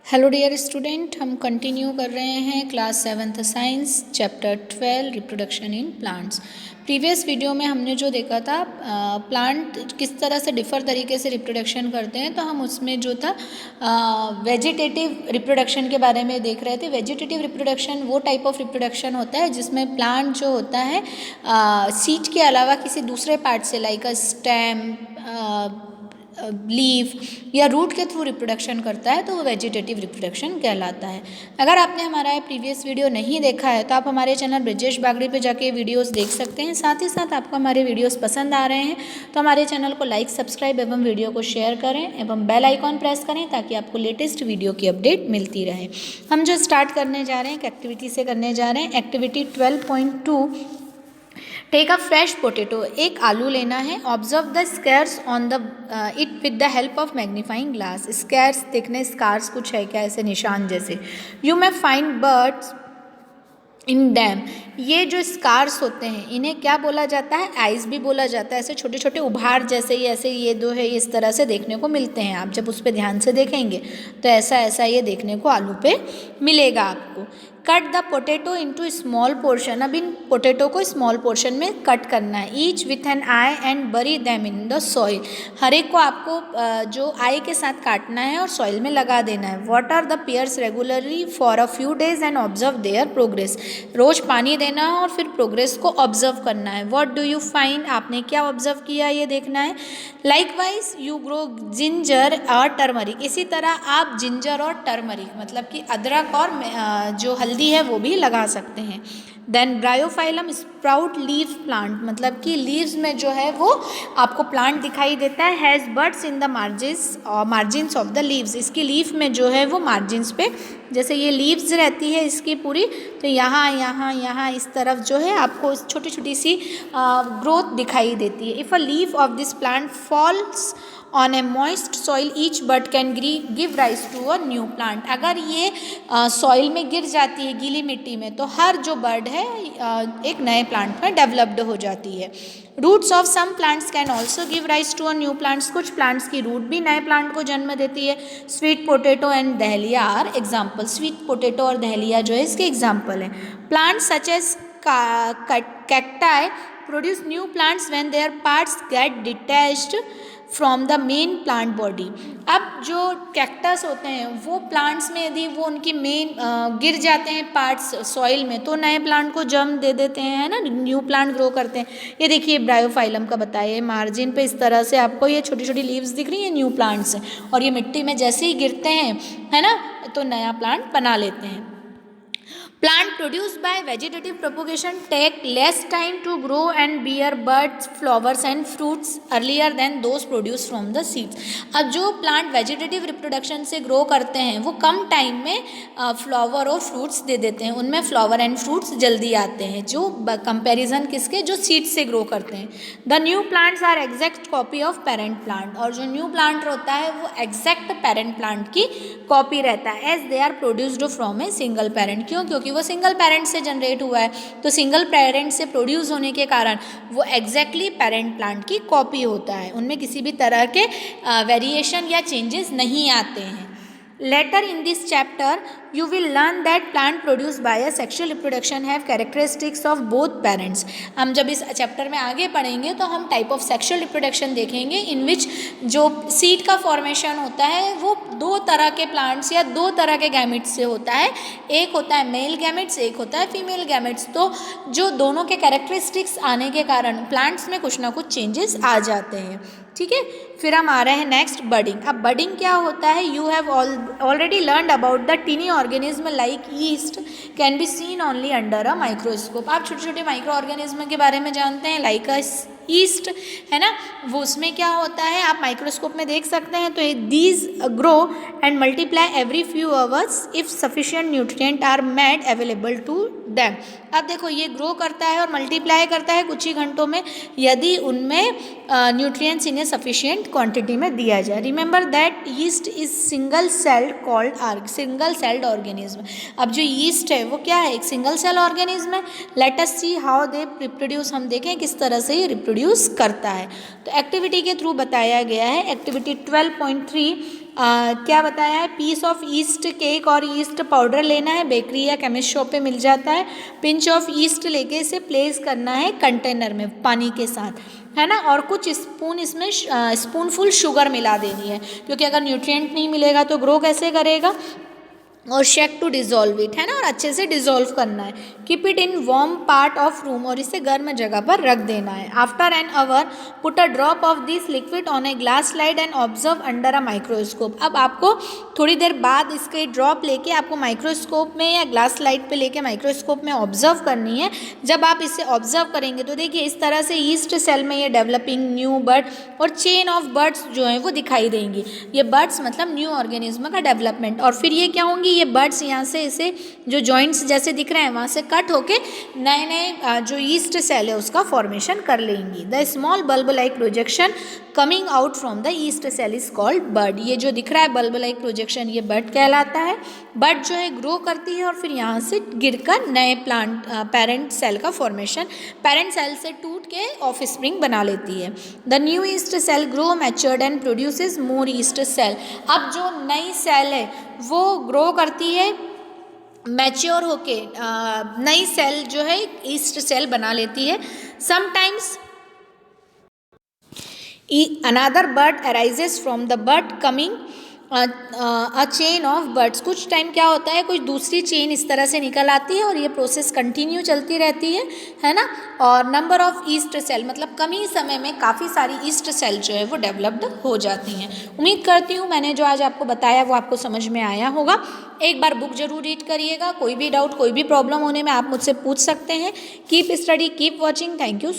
Hello dear student, हम continue कर रहे हैं class 7th science chapter 12 reproduction in plants. Previous video में हमने जो देखा था प्लांट किस तरह से डिफर तरीके से रिप्रोडक्शन करते हैं, तो हम उसमें जो था वेजिटेटिव रिप्रोडक्शन के बारे में देख रहे थे। वेजिटेटिव रिप्रोडक्शन वो टाइप ऑफ रिप्रोडक्शन होता है जिसमें प्लांट जो होता है सीड के अलावा किसी दूसरे पार्ट से लाइक अ स्टेम, लीफ या रूट के थ्रू रिप्रोडक्शन करता है, तो वो वेजिटेटिव रिप्रोडक्शन कहलाता है। अगर आपने हमारा प्रीवियस वीडियो नहीं देखा है तो आप हमारे चैनल ब्रिजेश बागड़ी पे जाके वीडियोस देख सकते हैं। साथ ही साथ आपको हमारे वीडियोस पसंद आ रहे हैं तो हमारे चैनल को लाइक, सब्सक्राइब एवं वीडियो को शेयर करें एवं बेल आइकॉन प्रेस करें ताकि आपको लेटेस्ट वीडियो की अपडेट मिलती रहे। हम जो स्टार्ट करने जा रहे हैं एक एक्टिविटी से करने जा रहे हैं। Activity 12.2, take a fresh potato. एक आलू लेना है। Observe the scars on the it with the help of magnifying glass. Scars देखने, स्कार्स कुछ है क्या, ऐसे निशान जैसे। You may find buds in them. ये जो स्कार्स होते हैं इन्हें क्या बोला जाता है, आइज भी बोला जाता है। ऐसे छोटे छोटे उभार जैसे ही ऐसे ये दो है इस तरह से देखने को मिलते हैं। आप जब उस पर ध्यान से देखेंगे तो ऐसा ऐसा ये देखने को आलू पे मिलेगा आपको। Cut the potato into small portion. अब इन पोटैटो को स्मॉल पोर्शन में कट करना है। Each with an I and बरी दैम इन द सॉइल। हर एक को आपको जो आई के साथ काटना है और सॉइल में लगा देना है। Water the pears regularly for a few days and observe their progress. रोज पानी देना है और फिर प्रोग्रेस को ऑब्जर्व करना है। व्हाट डू यू फाइंड, आपने क्या ऑब्जर्व किया ये देखना है। लाइकवाइज यू ग्रो जिंजर और टर्मरिक। इसी तरह आप जिंजर और टर्मरिक मतलब कि अदरक और जो हल्दी है वो भी लगा सकते हैं। Then bryophyllum sprout leaf plant, मतलब कि लीव्स में जो है वो आपको प्लांट दिखाई देता है। Has buds in the margins of the leaves. इसकी लीफ में जो है वो मार्जिन्स पे, जैसे ये लीव्स रहती है इसकी पूरी, तो यहाँ यहाँ यहाँ इस तरफ जो है आपको छोटी छोटी सी ग्रोथ दिखाई देती है। If a leaf of this plant falls on a moist soil each bud can give rise to a new plant. अगर ये सॉइल में गिर जाती है, गीली मिट्टी में, तो हर जो बर्ड है एक नए प्लांट में डेवलप्ड हो जाती है। Roots of some plants can also give rise to a new plants. कुछ प्लांट्स की रूट भी नए प्लांट को जन्म देती है। Sweet potato and dahlia are example. Sweet potato और दहलिया जो है इसके एग्जाम्पल हैं। Plants such as cacti produce new plants when their parts get detached from the main plant body. अब जो कैक्टस होते हैं वो प्लांट्स में यदि वो उनकी मेन गिर जाते हैं पार्ट्स सॉइल में, तो नए प्लांट को जन्म दे देते हैं, है ना, न्यू प्लांट ग्रो करते हैं। ये देखिए ब्रायोफाइलम का बताया, मार्जिन पे इस तरह से आपको ये छोटी छोटी लीव्स दिख रही हैं, न्यू प्लांट्स हैं, और ये मिट्टी में जैसे ही गिरते हैं, है ना, तो नया प्लांट बना लेते हैं। Plant produced by vegetative propagation take less time to grow and bear buds, flowers and fruits earlier than those produced from the seeds. अब जो प्लांट वेजिटेटिव रिप्रोडक्शन से ग्रो करते हैं वो कम टाइम में फ्लावर और फ्रूट्स दे देते हैं, उनमें फ्लावर एंड फ्रूट्स जल्दी आते हैं, जो कंपैरिजन किसके, जो सीड से ग्रो करते हैं। The new plants are exact copy of parent plant. और जो न्यू प्लांट होता है वो एग्जैक्ट पेरेंट प्लांट की कॉपी रहता है। As they are produced from a single parent. क्यों? क्योंकि वो सिंगल पेरेंट से जनरेट हुआ है, तो सिंगल पेरेंट से प्रोड्यूस होने के कारण वो एग्जैक्टली पेरेंट प्लांट की कॉपी होता है। उनमें किसी भी तरह के वेरिएशन या चेंजेस नहीं आते हैं। Later in this chapter, you will learn that plant produced by a sexual reproduction have characteristics of both parents. हम जब इस चैप्टर में आगे पढ़ेंगे तो हम टाइप ऑफ सेक्शुअल रिप्रोडक्शन देखेंगे इन विच जो सीड का फॉर्मेशन होता है वो दो तरह के प्लांट्स या दो तरह के गैमेट्स से होता है। एक होता है मेल गैमेट्स, एक होता है फीमेल गैमेट्स। तो जो दोनों के कैरेक्टरिस्टिक्स आने के कारण प्लांट्स में कुछ ना कुछ चेंजेस आ जाते हैं। ठीक है, फिर हम आ रहे हैं नेक्स्ट बडिंग। अब बडिंग क्या होता है, you have already learned about the tiny organism like yeast can be seen only under a microscope. आप छोटे छोटे माइक्रो ऑर्गेनिज्म के बारे में जानते हैं, लाइक अ ईस्ट, है ना, वो उसमें क्या होता है आप माइक्रोस्कोप में देख सकते हैं। तो these grow and multiply every few hours if sufficient nutrient are made available to them. अब देखो ये ग्रो करता है और मल्टीप्लाई करता है कुछ ही घंटों में यदि उनमें न्यूट्रिएंट्स इन्हें सफिशिएंट क्वांटिटी में दिया जाए। Remember that yeast is single celled organism. अब जो यीस्ट है वो क्या है, एक सिंगल सेल ऑर्गेनिज्म है। Let us see how they reproduce. हम देखें किस तरह से ये रिप्रोड्यूस करता है। तो एक्टिविटी के थ्रू बताया गया है। एक्टिविटी 12.3, क्या बताया है, पीस ऑफ ईस्ट केक और ईस्ट पाउडर लेना है, बेकरी या केमिस्ट शॉप पे मिल जाता है। पिंच ऑफ ईस्ट लेके इसे प्लेस करना है कंटेनर में पानी के साथ, है ना, और कुछ स्पून इसमें स्पूनफुल शुगर मिला देनी है, क्योंकि अगर न्यूट्रिएंट नहीं मिलेगा तो ग्रो कैसे करेगा। और शेक टू डिज़ोल्व इट, है ना, और अच्छे से डिज़ोल्व करना है। Keep it in warm part of room, और इसे गर्म जगह पर रख देना है। After an hour put a drop of this liquid on a glass slide and observe under a microscope. अब आपको थोड़ी देर बाद इसके ड्रॉप लेके आपको माइक्रोस्कोप में या ग्लास स्लाइड पे लेके माइक्रोस्कोप में ऑब्जर्व करनी है। जब आप इसे ऑब्जर्व करेंगे तो देखिए इस तरह से ईस्ट सेल में ये डेवलपिंग न्यू बर्ड और चेन ऑफ बर्ड्स जो हैं वो दिखाई देंगी। ये बर्ड्स मतलब न्यू ऑर्गेनिज्म का डेवलपमेंट। और फिर ये क्या होंगी, ये बर्ड्स यहाँ से इसे जो जॉइंट्स जैसे दिख रहे हैं वहाँ से कट होके नए नए जो ईस्ट सेल है उसका फॉर्मेशन कर लेंगी। The small bulb like projection coming out from the yeast cell is called bud. ये जो दिख रहा है बल्ब लाइक प्रोजेक्शन, ये बर्ड कहलाता है। बर्ड जो है ग्रो करती है और फिर यहाँ से गिरकर नए प्लांट पेरेंट सेल का फॉर्मेशन, पेरेंट सेल से टूट के ऑफ स्प्रिंग बना लेती है। The new yeast cell grow matured and produces more yeast cell. अब जो नई सेल है वो ग्रो करती है, मैच्योर होके नई सेल जो है ईस्ट सेल बना लेती है। Sometimes another bird arises from the bird coming a chain of birds. कुछ टाइम क्या होता है, कुछ दूसरी चेन इस तरह से निकल आती है और ये प्रोसेस कंटिन्यू चलती रहती है ना। और नंबर ऑफ ईस्ट सेल मतलब कम ही समय में काफ़ी सारी ईस्ट सेल जो है वो डेवलप्ड हो जाती हैं। उम्मीद करती हूँ मैंने जो आज आपको बताया वो आपको समझ में आया होगा। एक बार बुक जरूर रीड करिएगा। कोई भी डाउट, कोई भी प्रॉब्लम होने में आप मुझसे पूछ सकते हैं। Keep study, keep watching. Thank you.